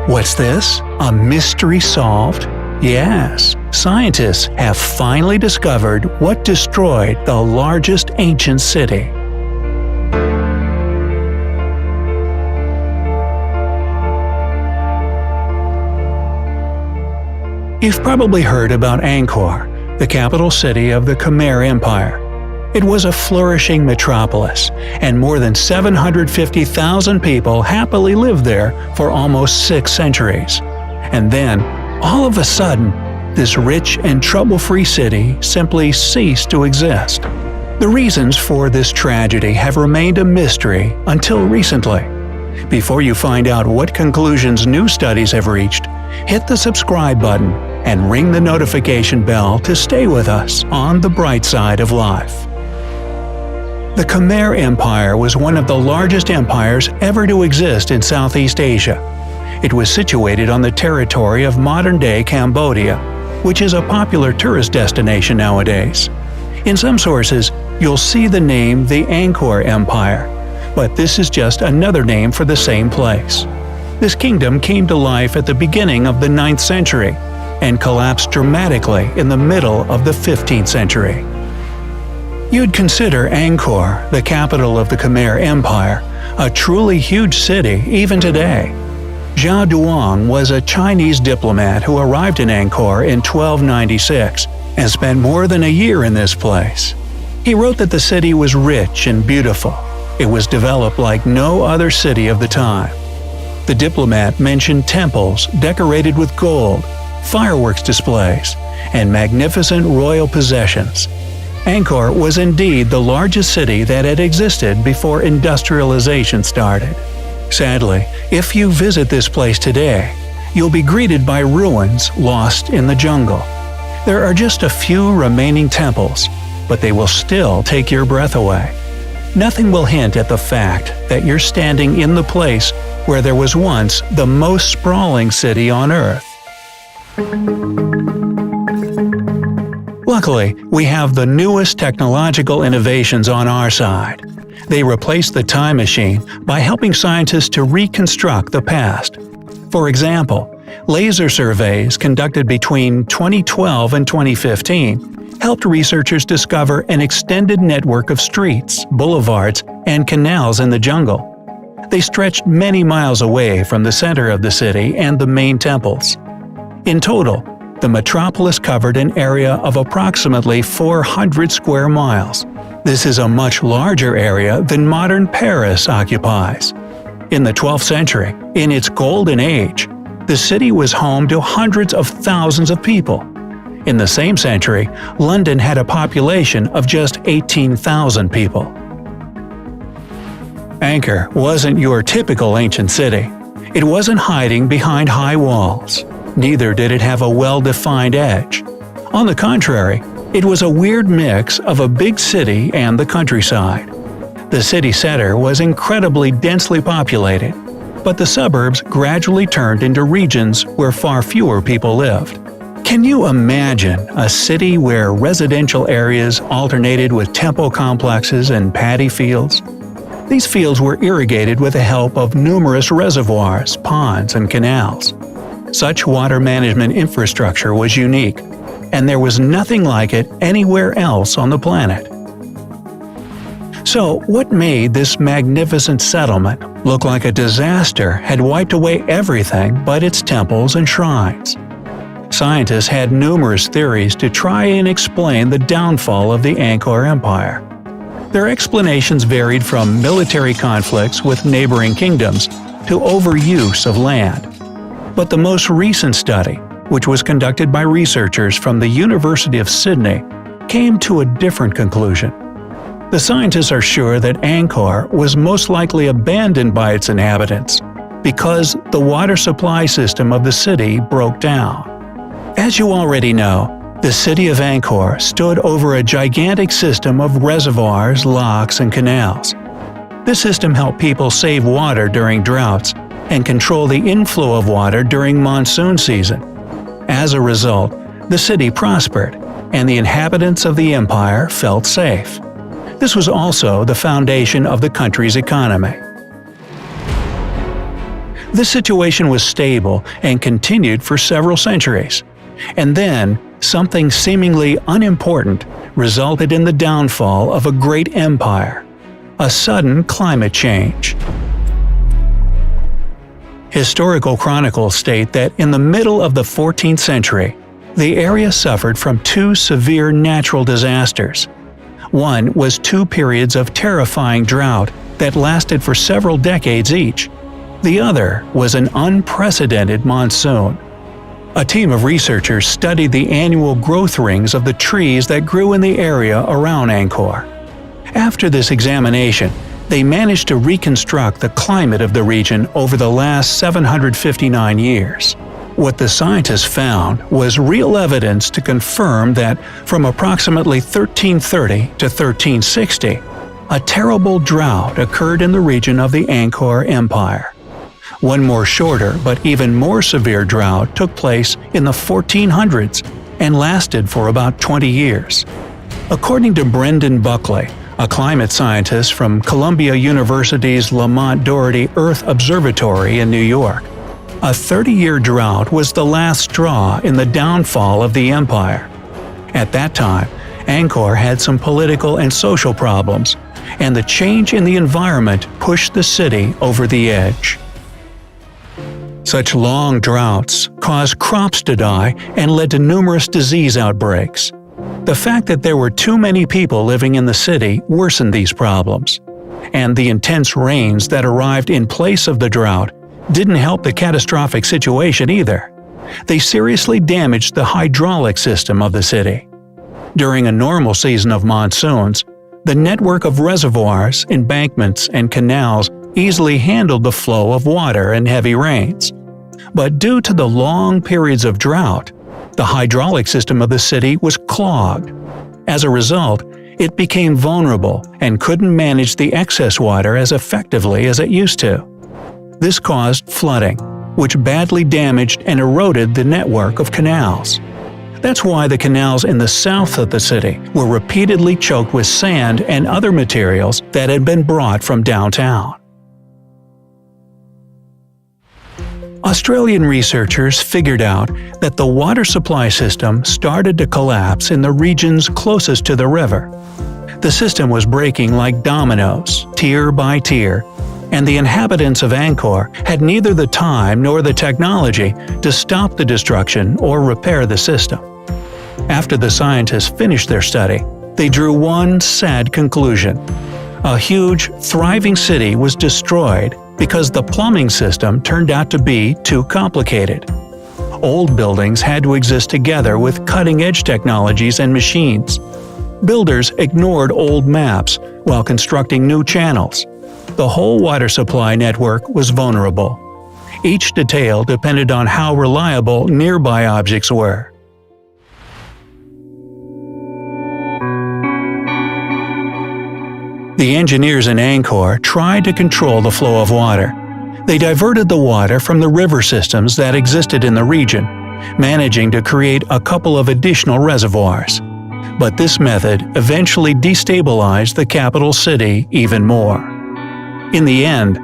What's this? A mystery solved? Yes, scientists have finally discovered what destroyed the largest ancient city. You've probably heard about Angkor, the capital city of the Khmer Empire. It was a flourishing metropolis, and more than 750,000 people happily lived there for almost 6 centuries. And then, all of a sudden, this rich and trouble-free city simply ceased to exist. The reasons for this tragedy have remained a mystery until recently. Before you find out what conclusions new studies have reached, hit the subscribe button and ring the notification bell to stay with us on the bright side of life. The Khmer Empire was one of the largest empires ever to exist in Southeast Asia. It was situated on the territory of modern-day Cambodia, which is a popular tourist destination nowadays. In some sources, you'll see the name the Angkor Empire, but this is just another name for the same place. This kingdom came to life at the beginning of the 9th century and collapsed dramatically in the middle of the 15th century. You'd consider Angkor, the capital of the Khmer Empire, a truly huge city even today. Zhao Duong was a Chinese diplomat who arrived in Angkor in 1296 and spent more than a year in this place. He wrote that the city was rich and beautiful. It was developed like no other city of the time. The diplomat mentioned temples decorated with gold, fireworks displays, and magnificent royal possessions. Angkor was indeed the largest city that had existed before industrialization started. Sadly, if you visit this place today, you'll be greeted by ruins lost in the jungle. There are just a few remaining temples, but they will still take your breath away. Nothing will hint at the fact that you're standing in the place where there was once the most sprawling city on Earth. Luckily, we have the newest technological innovations on our side. They replace the time machine by helping scientists to reconstruct the past. For example, laser surveys conducted between 2012 and 2015 helped researchers discover an extended network of streets, boulevards, and canals in the jungle. They stretched many miles away from the center of the city and the main temples. In total, the metropolis covered an area of approximately 400 square miles. This is a much larger area than modern Paris occupies. In the 12th century, in its golden age, the city was home to hundreds of thousands of people. In the same century, London had a population of just 18,000 people. Angkor wasn't your typical ancient city. It wasn't hiding behind high walls. Neither did it have a well-defined edge. On the contrary, it was a weird mix of a big city and the countryside. The city center was incredibly densely populated, but the suburbs gradually turned into regions where far fewer people lived. Can you imagine a city where residential areas alternated with temple complexes and paddy fields? These fields were irrigated with the help of numerous reservoirs, ponds, and canals. Such water management infrastructure was unique, and there was nothing like it anywhere else on the planet. So, what made this magnificent settlement look like a disaster had wiped away everything but its temples and shrines? Scientists had numerous theories to try and explain the downfall of the Angkor Empire. Their explanations varied from military conflicts with neighboring kingdoms to overuse of land. But the most recent study, which was conducted by researchers from the University of Sydney, came to a different conclusion. The scientists are sure that Angkor was most likely abandoned by its inhabitants because the water supply system of the city broke down. As you already know, the city of Angkor stood over a gigantic system of reservoirs, locks, and canals. This system helped people save water during droughts and control the inflow of water during monsoon season. As a result, the city prospered, and the inhabitants of the empire felt safe. This was also the foundation of the country's economy. This situation was stable and continued for several centuries. And then, something seemingly unimportant resulted in the downfall of a great empire: a sudden climate change. Historical chronicles state that in the middle of the 14th century, the area suffered from two severe natural disasters. One was 2 periods of terrifying drought that lasted for several decades each. The other was an unprecedented monsoon. A team of researchers studied the annual growth rings of the trees that grew in the area around Angkor. After this examination, they managed to reconstruct the climate of the region over the last 759 years. What the scientists found was real evidence to confirm that from approximately 1330 to 1360, a terrible drought occurred in the region of the Angkor Empire. One more shorter but even more severe drought took place in the 1400s and lasted for about 20 years. According to Brendan Buckley, a climate scientist from Columbia University's Lamont Doherty Earth Observatory in New York, a 30-year drought was the last straw in the downfall of the empire. At that time, Angkor had some political and social problems, and the change in the environment pushed the city over the edge. Such long droughts caused crops to die and led to numerous disease outbreaks. The fact that there were too many people living in the city worsened these problems. And the intense rains that arrived in place of the drought didn't help the catastrophic situation either. They seriously damaged the hydraulic system of the city. During a normal season of monsoons, the network of reservoirs, embankments, and canals easily handled the flow of water and heavy rains. But due to the long periods of drought, the hydraulic system of the city was clogged. As a result, it became vulnerable and couldn't manage the excess water as effectively as it used to. This caused flooding, which badly damaged and eroded the network of canals. That's why the canals in the south of the city were repeatedly choked with sand and other materials that had been brought from downtown. Australian researchers figured out that the water supply system started to collapse in the regions closest to the river. The system was breaking like dominoes, tier by tier, and the inhabitants of Angkor had neither the time nor the technology to stop the destruction or repair the system. After the scientists finished their study, they drew one sad conclusion. A huge, thriving city was destroyed because the plumbing system turned out to be too complicated. Old buildings had to exist together with cutting-edge technologies and machines. Builders ignored old maps while constructing new channels. The whole water supply network was vulnerable. Each detail depended on how reliable nearby objects were. The engineers in Angkor tried to control the flow of water. They diverted the water from the river systems that existed in the region, managing to create a couple of additional reservoirs. But this method eventually destabilized the capital city even more. In the end,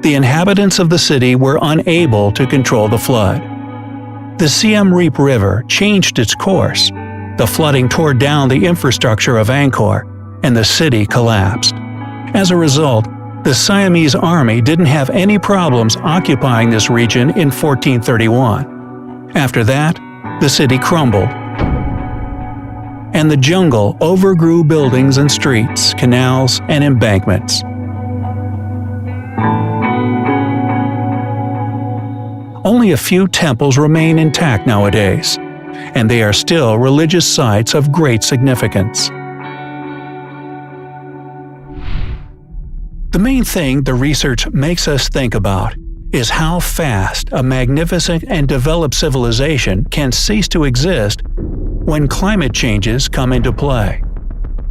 the inhabitants of the city were unable to control the flood. The Siem Reap River changed its course. The flooding tore down the infrastructure of Angkor, and the city collapsed. As a result, the Siamese army didn't have any problems occupying this region in 1431. After that, the city crumbled, and the jungle overgrew buildings and streets, canals, and embankments. Only a few temples remain intact nowadays, and they are still religious sites of great significance. The main thing the research makes us think about is how fast a magnificent and developed civilization can cease to exist when climate changes come into play.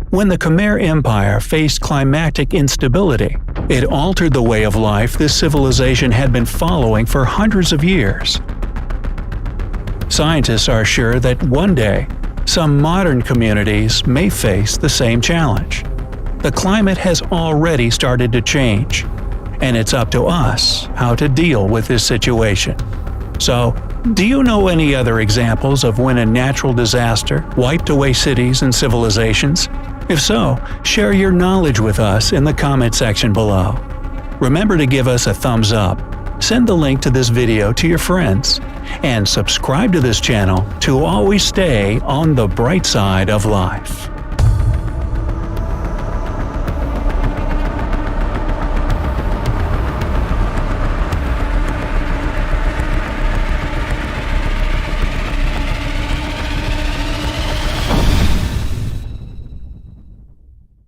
When the Khmer Empire faced climatic instability, it altered the way of life this civilization had been following for hundreds of years. Scientists are sure that one day, some modern communities may face the same challenge. The climate has already started to change, and it's up to us how to deal with this situation. So, do you know any other examples of when a natural disaster wiped away cities and civilizations? If so, share your knowledge with us in the comment section below. Remember to give us a thumbs up, send the link to this video to your friends, and subscribe to this channel to always stay on the bright side of life.